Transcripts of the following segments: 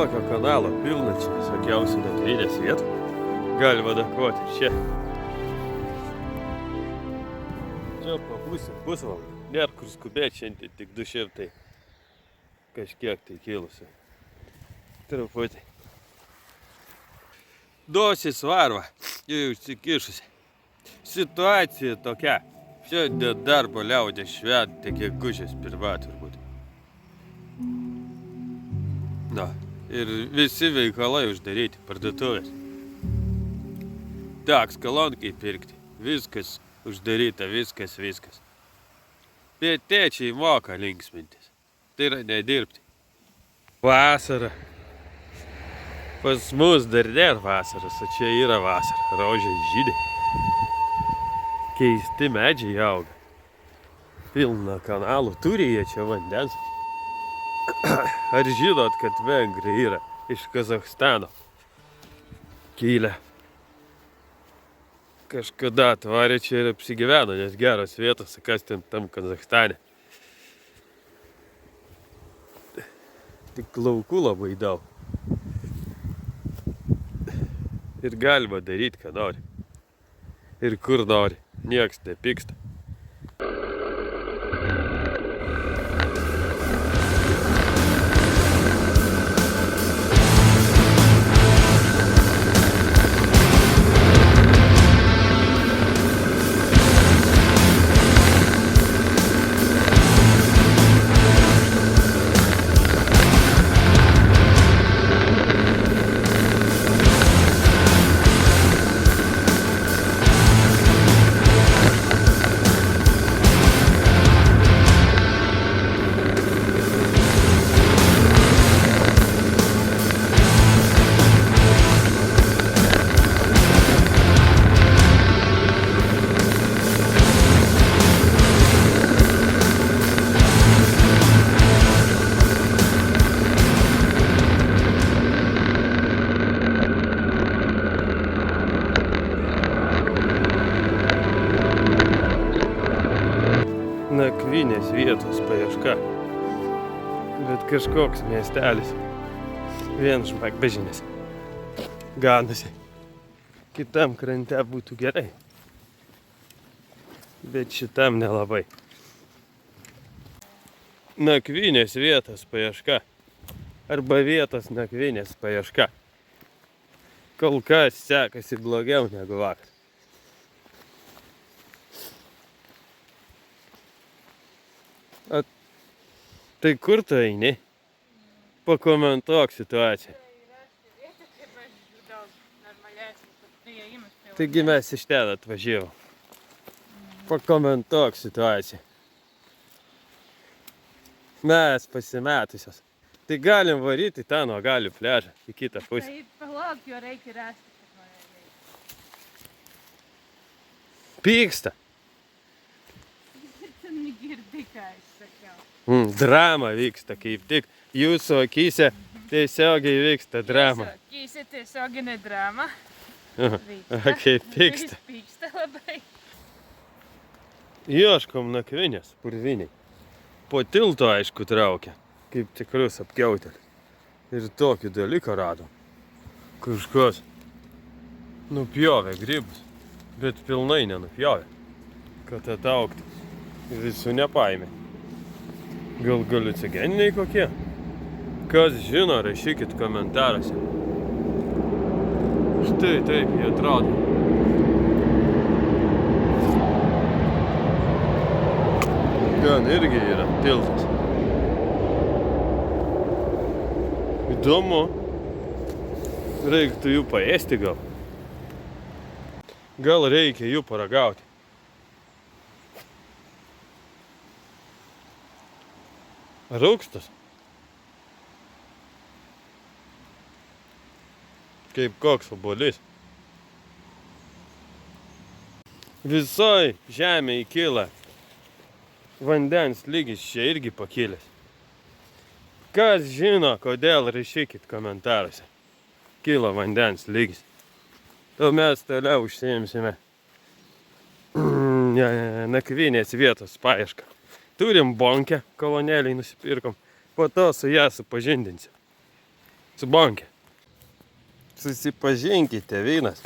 tokio kanalo pilna čia visokiausių nakvynės vietų. Galima nakvoti ir čia. Čia pabūsim pusvalandį. Nėra kur skubėti, šiandien tik 200 kažkiek tai kilusi. Truputį. Dosis varva, jau užsikišusi. Situacija tokia. Šiandien darbo liaudė šventė gegužės 1 turbūt. Na, ir visi veikalai uždaryti, parduotuvės. Teks kolonkai pirkti. Viskas uždaryta, viskas. Bet tėčiai moka linksmintis. Tai yra nedirbti. Vasara. Pas mus dar nėra vasaros, o čia yra vasara. Rožės žydė. Keisti medžiai auga. Pilna kanalų, turi jie čia vandens. Ar žinot, kad vengrai yra iš Kazachstano kilę? Kažkada atvarė čia ir apsigyveno, nes geros vietos, kas ten tam Kazachstane. Tik laukų labai daug. Ir galima daryti, ką nori. Ir kur nori. Nieks nepyksta. Nakvynės vietos paieška. Bet kažkoks miestelis. Vien žmogbežinis. Ganosi. Kitam krante būtų gerai. Bet šitam nelabai. Nakvynės vietos paieška. Arba vietos nakvynės paieška. Kol kas sekasi blogiau negu vakar. Tai kur tu eini? Pakomentuok situaciją. Taigi mes iš ten atvažiavom. Pakomentuok situaciją. Mes pasimetusios. Tai galim varyti tą nuo galių pliažą į kitą pusę. Tai palauk, jo reikia rasti, kad mane reikia. Pyksta. Tu negirdi, ką aš sakiau. Drama vyksta kaip tik. Jūsų akyse tiesiogiai vyksta drama. Jūsų akyse tiesioginė drama. Kaip pyksta. Pyksta labai. Ieškom nakvynės purviniai. Po tilto aišku traukia. Kaip tikrus apkiautėlis. Ir tokį dalyką radom. Kažkas nupjovė grybus. Bet pilnai nenupjovė. Kad ataugtų. Visų nepaėmė. Gal haliucinogeniniai kokie? Kas žino, rašykit komentaruose. Štai taip jie atrodo. Ten irgi yra tiltas. Įdomu. Reiktų jų paėsti gal. Gal reikia jų paragauti. Rūgstas. Kaip koks obuolys. Visoj žemėje kyla vandens lygis, čia irgi pakilęs. Kas žino, kodėl, rašykit komentaruose. Kyla vandens lygis. O mes toliau užsiimsime nakvynės vietos paiešką. Turim bonkę, kolonėliai nusipirkom. Po to su ją supažindinsiu. Su bankė. Susipažinkite, vynas.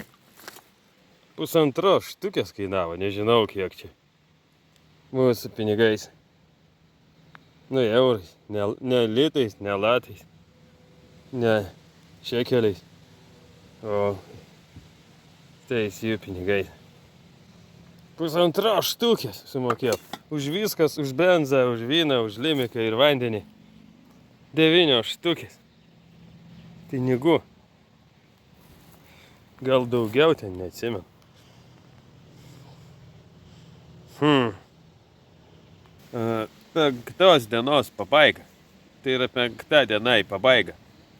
1,5 štukės kainavo, nežinau kiek čia. Mūsų pinigais. Nu, eurais. Ne litais, ne latais. Ne šekeliais. O tais jų pinigais. 1,5 štukės sumokėjau. Už viskas, už benzą, už vyną, už limiką ir vandenį. 9 štukės. Pinigų. Gal daugiau ten, neatsimenu. 5 dienos pabaiga. Tai yra 5 diena į pabaigą.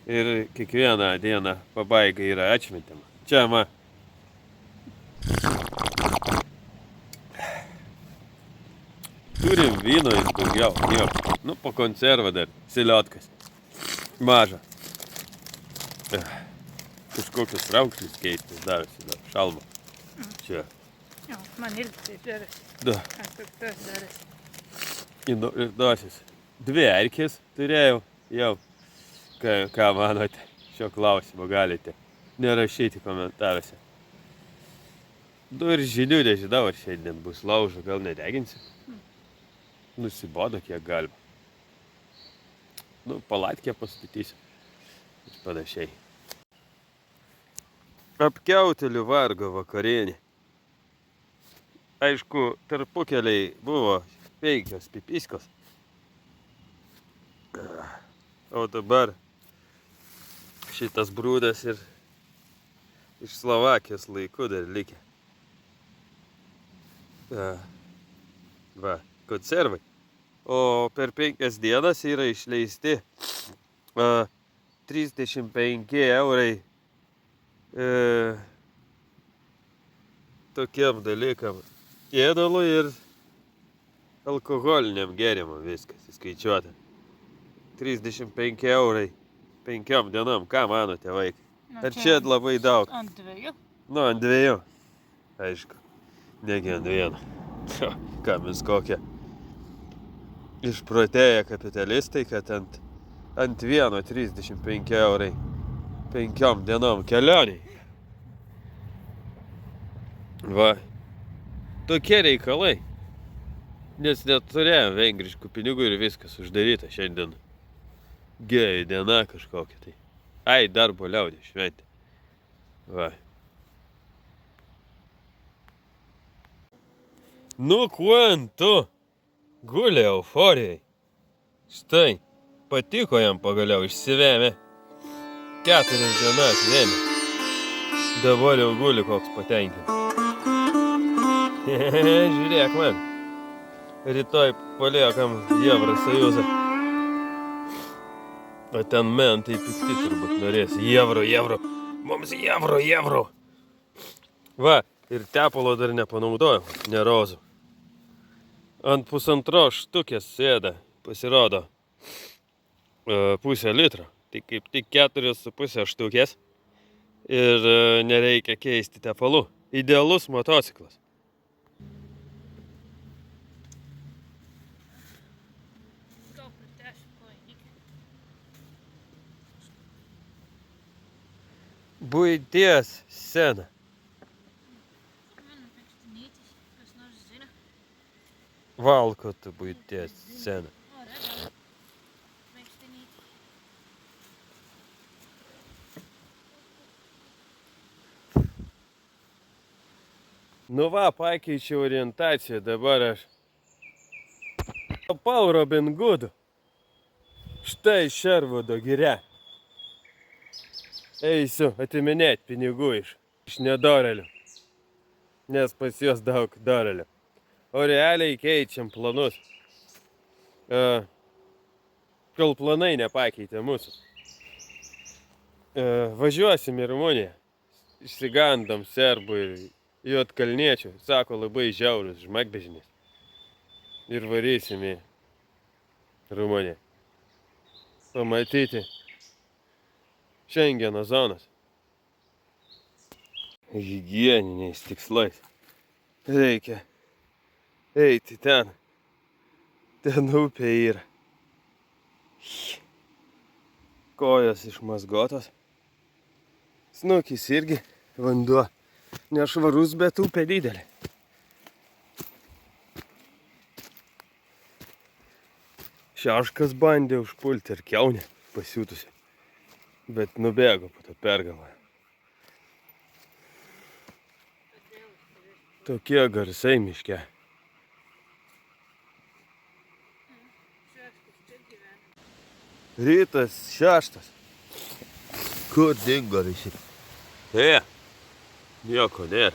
Ir kiekvieną dieną pabaiga yra atšventama. Čia turim vyno ir daugiau. Nu, po konservą dar. Siliotkas. Maža. Kažkokius raukšlis keistis darosi dar. Šalma. Čia. Jo, man irgi taip darasi. Da. Aš taip tas darasi. Ir dosis. 2 erkės turėjau jau. Ką manote? Šio klausimo galite nerašyti komentaruose. 2 ir žinių nežinau, ar šiandien bus laužo, gal nedeginsiu. Nusibodo kiek galima. Nu, palatkę pastatysiu. Ir panašiai. Apkiautelių vargo vakarienė. Aišku, tarpukeliai buvo 5 pipiskos. O dabar šitas brūdas ir iš Slovakijos laikų dar likė. Va, konservai. O per 5 dienas yra išleisti 35 eurai tokiem dalykam. Ėdalui ir alkoholiniam gėrimam viskas įskaičiuota. 35 eurai 5 dienom. Ką manote, vaikai? Ar čia labai daug? Ant 2. Nu, ant 2. Aišku. Negi ant 1. Ką mes kokie išprotėję kapitalistai, kad ant 1 35 eurai 5 dienom kelioniai. Va. Tokie reikalai. Nes neturėjom vengriškų pinigų ir viskas uždaryta šiandien. Gėjų diena kažkokia tai. Ai, darbo liaudė šventė. Va. Nu, kuo guli euforijai. Štai, patiko jam pagaliau, išsivėmė. 4 dienas vėmė. Dabar jau guli koks patenkintas. Žiūrėk man. Rytoj paliekam Evrosąjūzą. O ten mentai pikti turbūt norės. Evro. Mums evro. Va, ir tepalo dar nepanaudojau, ne rozų. Ant 1,5 štukės sėda, pasirodo, 0,5 litro. Tai kaip tik 4,5 štukės. Ir nereikia keisti tepalų. Idealus motociklas. Buities scena. Valkotų buities scena. Nu va, pakeičiau orientaciją, dabar aš tapau Robin Goodu. Štai Šervudo giria. Eisiu atiminėti pinigų iš nedorelių, nes pas juos daug dorelių. O realiai keičiam planus. Kol planai nepakeitė mūsų. Važiuosim į Rumuniją. Išsigandom serbų ir juodkalniečių. Sako, labai žiaurus žmogbežnis. Ir varysim į Rumuniją. Pamatyti Šengeno zonas. Higieniniais tikslais. Reikia eiti ten. Ten upė yra. Kojos išmazgotos. Snukis irgi vanduo. Nešvarus, bet upė didelė. Šeškas bandė užpulti ir kiaunę pasiūtusi. Bet nubėgo, po to pergalvojo. Tokie garsai miške. Rytas 6. Kur dingo visi? Nieko nėra.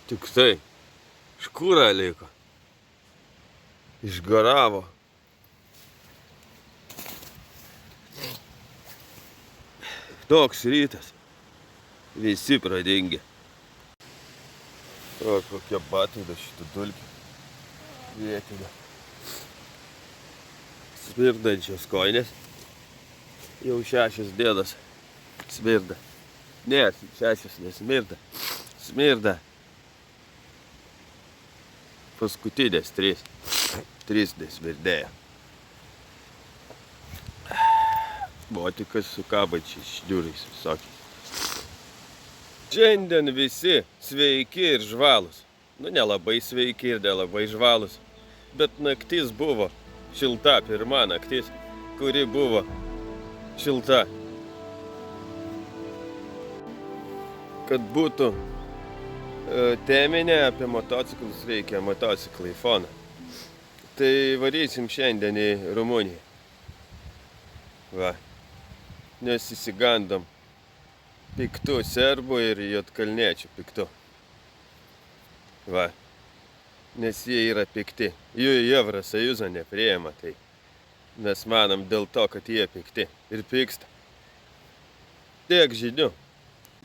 Tik tai, škūra liko. Išgaravo. Toks rytas. Visi pradingė. O, kokia batai da šitą dulkį. Vietinė. Smirdančios koinės. Jau 6 dienas smirda. Ne, 6 nesmirda. Smirda. Paskutinės 3. 3 nesmirdėjo. Botikas su kabančiais šniūrais visokiais. Šiandien visi sveiki ir žvalūs. Nu, nelabai sveiki ir nelabai žvalūs. Bet naktis buvo šilta, pirma naktis, kuri buvo šilta. Kad būtų teminė apie motociklus, reikia motociklą į foną. Tai varysim šiandien į Rumuniją. Va. Nes įsigandom piktų serbų ir juodkalniečių piktų. Va. Nes jie yra pikti. Jų į Evrosąjūzą nepriima, tai mes manom dėl to, kad jie pikti ir pyksta. Tiek žinių.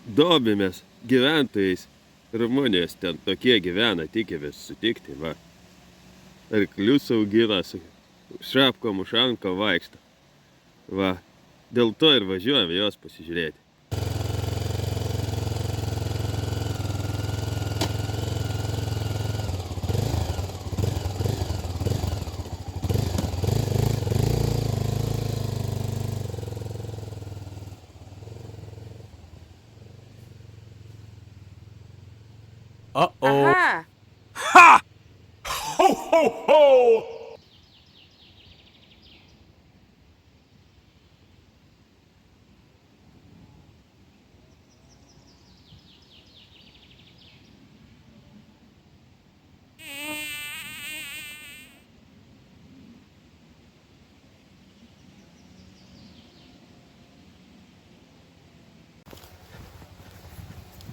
Domimės gyventojais Rumunijos, ten tokie gyvena, tikimės sutikti, va. Arklius augina, su šapkom ušanko vaikšto. Va. Dėl to ir važiuojame jos pasižiūrėti. Uh-oh. Aha! Ha! Ho, ho, ho!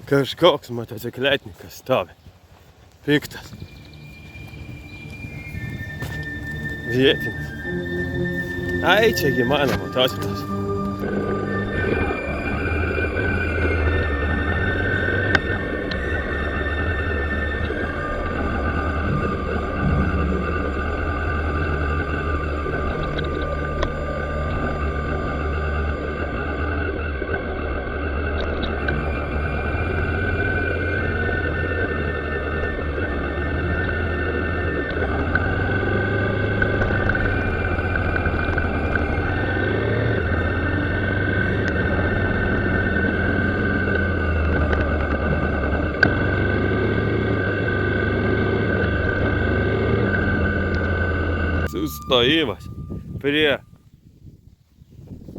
Kažkoks motocikletnikas stovi. Piktas. Vietinis. Ai, čiagi mano motociklas. Sustojimas prie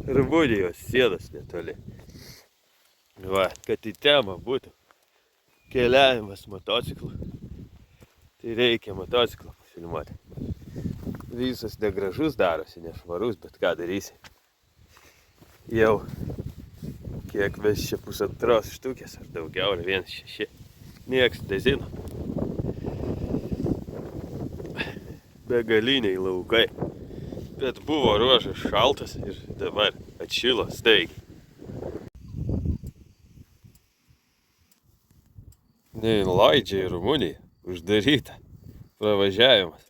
Rumunijos sienos netoli. Va, kad į temą būtų keliavimas motociklu, tai reikia motociklą pafilmuoti. Visas negražus darosi, nešvarus, bet ką darysi. Jau kiek mes čia 1,5 štukės ar daugiau, ar 1,6. Nieks nežino. Begaliniai laukai. Bet buvo ruožas šaltas ir dabar atšilo staigiai. Neįleidžia į Rumuniją. Uždaryta. Pravažiavimas.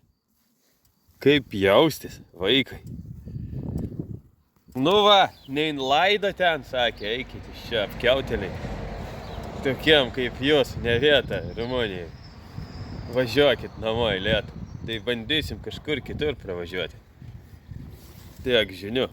Kaip jaustis, vaikai? Nu va, neįleido ten, sakė, eikit iš čia apkiauteliai. Tokiem kaip jūs, ne vieta Rumunijai. Važiuokit namo į Lietuvą. Tai bandysim kažkur kitur pravažiuoti. Tiek žinių.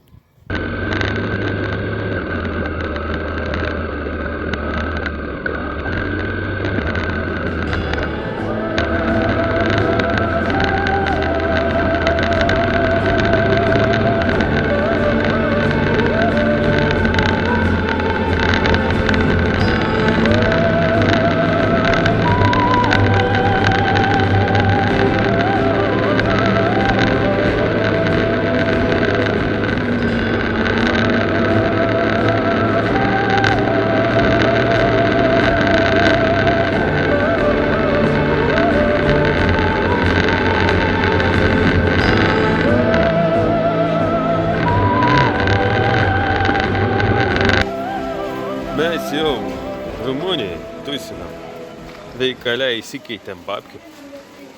veikale įsikeitėm babkių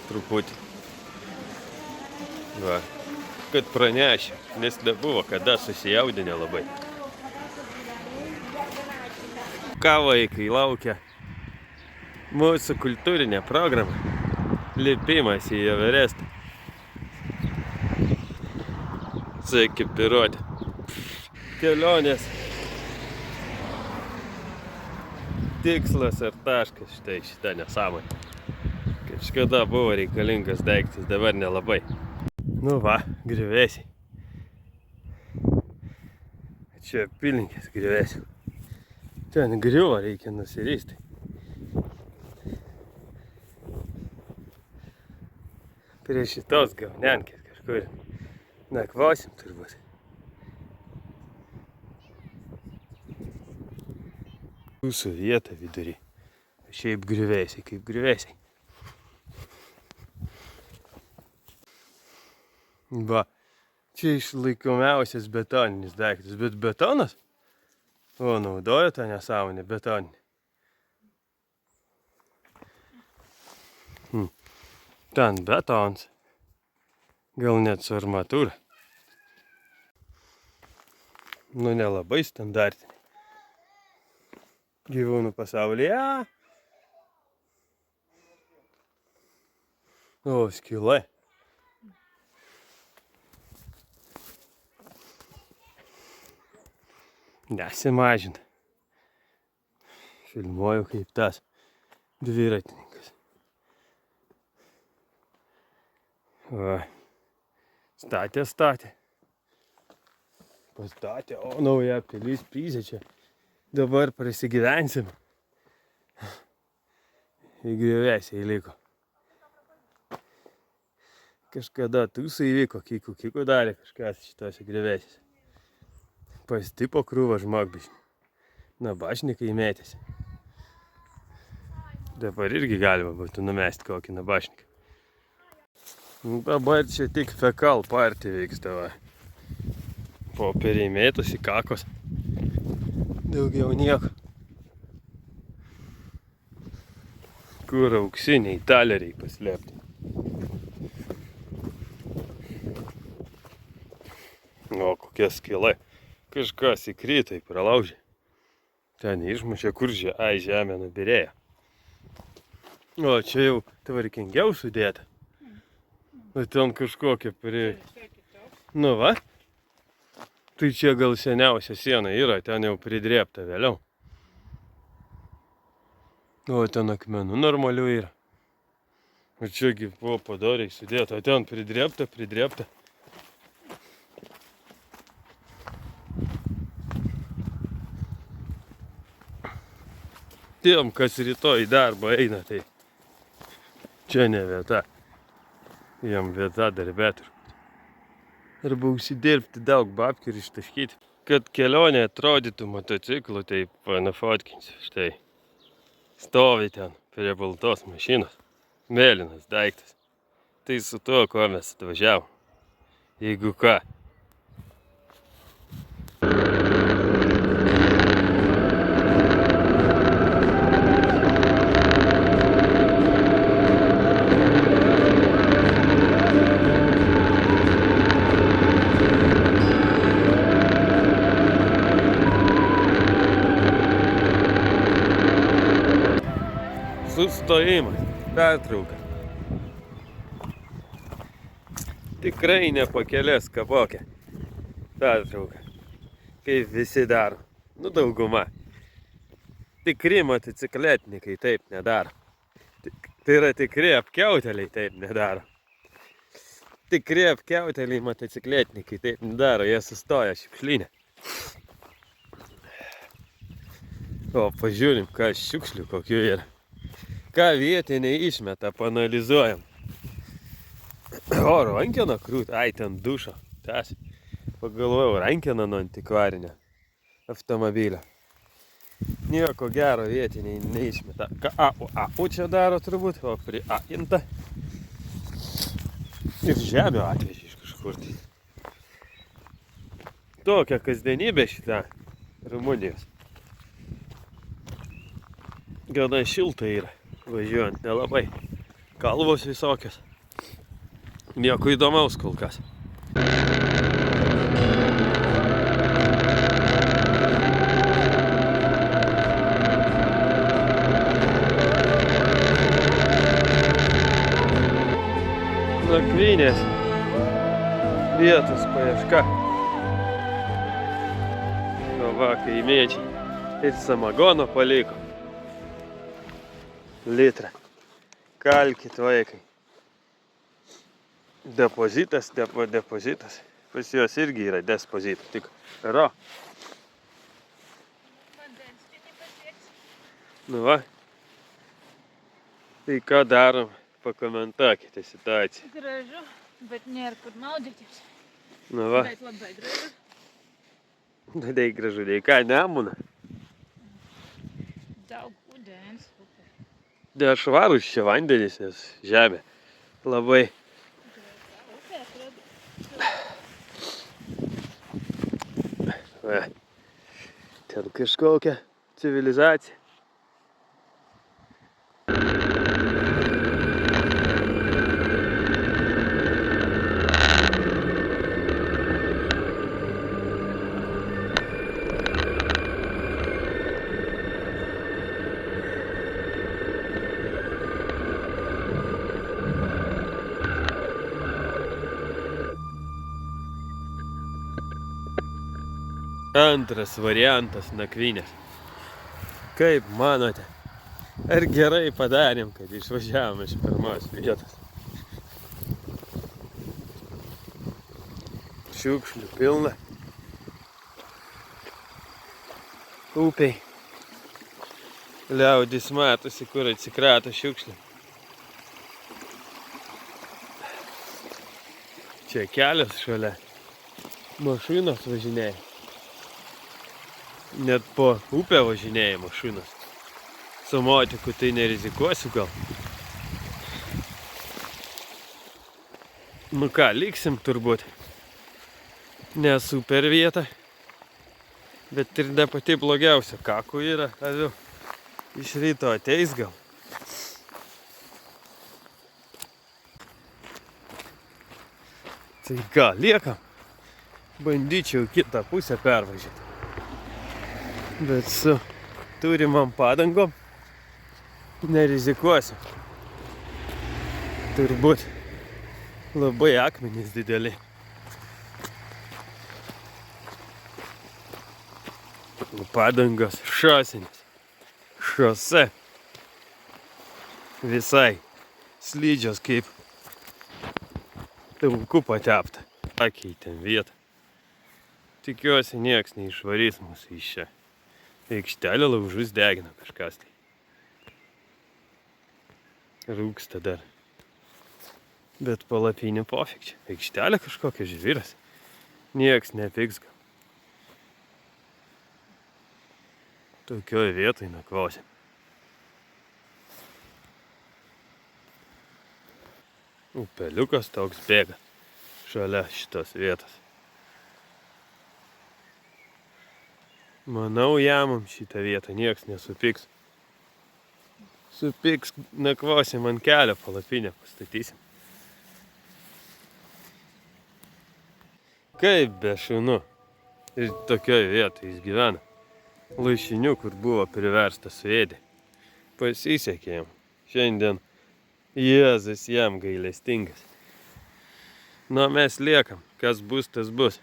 truputį. Va. Kad pranešė, nes nebuvo kada susijaudinę labai. Ką vaikai laukia? Mūsų kultūrinė programa. Lipimas į Everestą. Su ekipiruotė. Kelionės. Tikslas ir taškas. Štai šitą nesąmonę. Kažkada buvo reikalingas daiktas, dabar nelabai. Nu va, griuvėsiai. Čia apylinkės griuvėsiai. Ten griuvo, reikia nusiristi. Prie šitos gaunenkės kažkur nakvosim turbūt. Jūsų vieta vidury. Šiaip griuvėsiai, kaip griuvėsiai. Va, čia išlaikomiausias betoninis daiktas, bet betonas? O, naudoja tą nesąmonę betoninį. Ten betons. Gal net su armatūra. Nu, nelabai standartiniai. Gyvūnų pasaulyje. O, skylė. Nesimažina. Filmuoju kaip tas dviratininkas. Va. Statė. Pastatė, o nauja pilis Pizė čia. Dabar prasigyvensim. Į griuvėsiai liko. Kažkada tūsai įvyko, kikų darė kažkas šitose griuvėsiais. Pastipo krūvą žmogbišnį. Nabašnikai metėsi. Dabar irgi galima būtų numesti kokį nabašniką. Dabar čia tik fekal partija vyksta, va. Popieriai mėtosi kakos. Daugiau nieko. Kur auksiniai taleriai paslėpti. O, kokia skylė. Kažkas įkrito, pralaužė. Ten išmušė, kur žemė nubirėjo. O, čia jau tvarkingiau sudėta. O ten kažkokia Nu va. Tai čia gal seniausia siena yra, ten jau pridrėpta vėliau. O, ten akmenų normalių yra. O čiagi buvo padoriai sudėta, o ten pridrėpta. Tiem, kas rytoj į darbą eina, tai čia ne vieta. Jiem vieta darbe turbūt. Arba užsidirbti daug babkių ir ištaškyti. Kad kelionė atrodytų motociklu, tai panafotkinsiu. Štai. Stovi ten prie baltos mašinos. Mėlynas daiktas. Tai su tuo, ko mes atvažiavom. Jeigu ką. Sustojimas, pertrauka. Tikrai nepakelės kabokę. Pertrauka. Kaip visi daro. Nu, dauguma. Tikri motocikletnikai taip nedaro. Tai yra tikri apkiauteliai taip nedaro. Tikri apkiauteliai motocikletnikai taip nedaro. Jie sustoja šiukšlinę. O, pažiūrim, ką šiukšlių kokių yra. Ką vietiniai išmeta, paanalizuojam. O, rankena krūt, ai, ten dušo. Tas. Pagalvojau, rankena nuo antikvarinio automobilio. Nieko gero vietiniai neišmeta. Ką AU čia daro turbūt, o priainta. Ir žemę atvežė iš kažkur. Tokia kasdienybė šitą Rumunijos. Gana šilta yra. važiuojant nelabai. Kalvos visokios. Nieko įdomaus kol kas. Nakvynės vietos paieška. O va, kaimiečiai ir samagono paliko. Litrą. Kalkit vaikai. Depozitas, depozitas. Pas juos irgi yra despozitas. Tik ro. Vandens kiti pasieks. Nu va. Tai ką darom? Pakomentuokite situaciją. Gražu, bet nėra kur maudytis. Nu va. Bet labai gražu. Tai gražu, tai ką, Nemuną? Daug vandens upė. Dėl švarūs čia vandenys, nes žemė labai. Upė atrodo. Va. Ten kažkokia civilizacija. Antras variantas nakvynės. Kaip manote, ar gerai padarėm, kad išvažiavom iš pirmos vietos? Šiukšlių pilna. Upiai. Liaudis matosi, kur atsikrato šiukšlių. Čia kelias šalia. Mašinos važinėja. Net po upę važinėja mašinos. Su motiku tai nerizikuosiu gal. Nu ką, liksim turbūt. Ne super vieta. Bet ir ne pati blogiausia. Kakų yra, aviu. Iš ryto ateis gal. Tai ką, liekam. Bandyčiau kitą pusę pervažiuoti. Bet su turimam padangom nerizikuosiu. Turbūt labai akmenys dideli. Padangos šosinės. Šose. Visai slidžios kaip tauku patepta. Pakeitėm vietą. Tikiuosi nieks neišvarys mūsų iš čia. Aikštelė laužus degina kažkas tai. Rūksta dar. Bet palapinių pofik čia. Aikštelė kažkokia žvyras. Nieks nepiks gal. Tokioj vietoj nakvosim. Upeliukas toks bėga šalia šitos vietos. Manau, jamam šitą vietą nieks nesupyks. Supyks, nakvosim ant kelio, palapinę pastatysim. Kaip be šunų. Ir tokioj vietoj jis gyvena. Lašinių, kur buvo priverstas suėdė. Pasisekė jam. Šiandien Jėzus jam gailestingas. Nu, mes liekam. Kas bus, tas bus.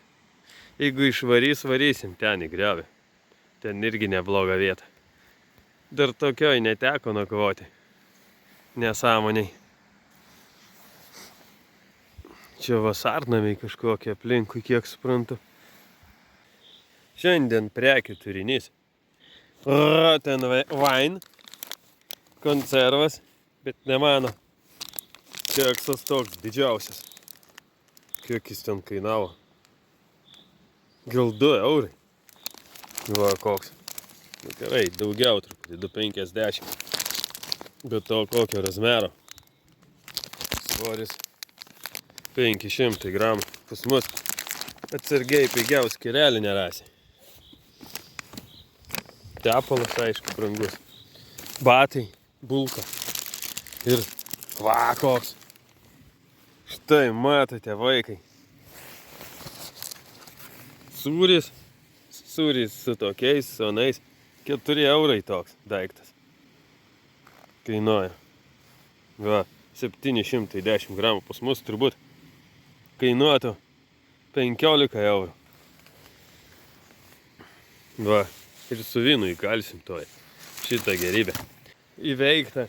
Jeigu išvarys, varysim ten į griovį. Ten irgi nebloga vieta. Dar tokioj neteko nakvoti. Nesąmoniai. Čia vasarnamiai kažkokie aplinkui, kiek suprantu. Šiandien prekių turinys. Rotten wine. Konservas, bet ne mano. Keksas toks didžiausias. Kiek jis ten kainavo? Gal 2 eurai. Va koks. Nu, gerai, daugiau truputį, 2,50. Bet to kokio razmero. Svoris 500 gramų. Pas mus atsargiai pigiaus skirelį nerasi. Tepalas, aišku, brangus. Batai, bulka. Ir va koks. Štai matote, vaikai. Sūris su tokiais sonais. 4 eurai toks daiktas. Kainuoja. Va, 710 gramų pas mus turbūt kainuotų 15 eurų. Va, ir su vynu įkalsim toj šitą gerybę. Įveikta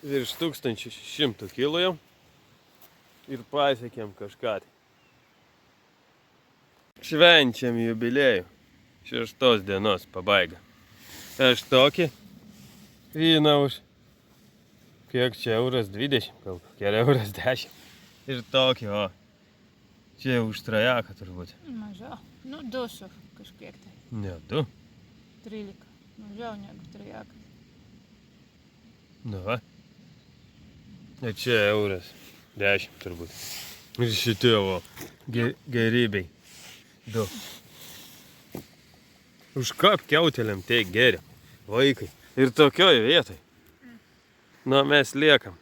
virš 1100 kilo jau ir pasiekėm kažką. Švenčiam jubiliejų. 6 dienos pabaiga. Aš tokį vyną už kiek čia €20, gal kokia €10. Ir tokį, o. Čia už trajaką turbūt. Mažiau. Nu, 2 su kažkiek tai. Ne, 2. 13. Mažiau negu trajakas. Nu va. Ir čia €10 turbūt. Ir šitie, o. Gerybei. 2. Už ką kiautėliam tiek geriam, vaikai. Ir tokioj vietoj. Nu, mes liekam.